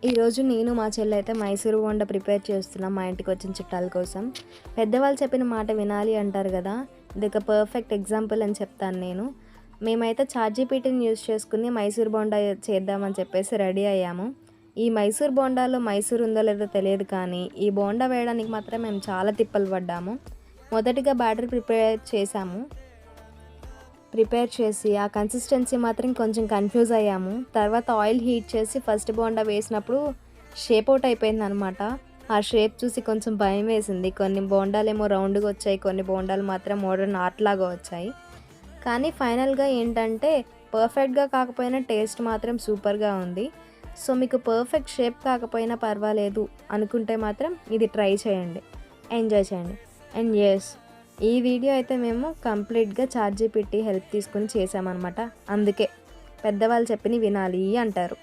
ఈరోజు నేను మా చెల్లి అయితే మైసూర్ బోండా ప్రిపేర్ చేస్తున్నాం మా ఇంటికి వచ్చిన చుట్టాల కోసం. పెద్దవాళ్ళు చెప్పిన మాట వినాలి అంటారు కదా, ఇది ఒక పర్ఫెక్ట్ ఎగ్జాంపుల్ అని చెప్తాను నేను. మేమైతే చాట్‌జీపీటీని యూజ్ చేసుకుని మైసూర్ బోండా చేద్దామని చెప్పేసి రెడీ అయ్యాము. ఈ మైసూర్ బోండాలో మైసూర్ ఉందో లేదో తెలియదు కానీ ఈ బోండా వేయడానికి మాత్రం మేము చాలా తిప్పలు పడ్డాము. మొదటిగా బ్యాటర్ ప్రిపేర్ చేసి ఆ కన్సిస్టెన్సీ మాత్రం కొంచెం కన్ఫ్యూజ్ అయ్యాము. తర్వాత ఆయిల్ హీట్ చేసి ఫస్ట్ బోండా వేసినప్పుడు షేప్ అవుట్ అయిపోయిందనమాట. ఆ షేప్ చూసి కొంచెం భయం వేసింది. కొన్ని బోండాలేమో రౌండ్గా వచ్చాయి, కొన్ని బోండాలు మాత్రం మోడర్న్ ఆర్ట్ లాగా వచ్చాయి. కానీ ఫైనల్గా ఏంటంటే పర్ఫెక్ట్గా కాకపోయినా టేస్ట్ మాత్రం సూపర్గా ఉంది. సో మీకు పర్ఫెక్ట్ షేప్ కాకపోయినా పర్వాలేదు అనుకుంటే మాత్రం ఇది ట్రై చేయండి, ఎంజాయ్ చేయండి. అండ్ ఎస్, ఈ వీడియో అయితే మేము కంప్లీట్గా చాట్‌జీపీటీ హెల్ప్ తీసుకొని చేసామన్నమాట. అందుకే పెద్దవాళ్ళు చెప్పినవి వినాలి అంటారు.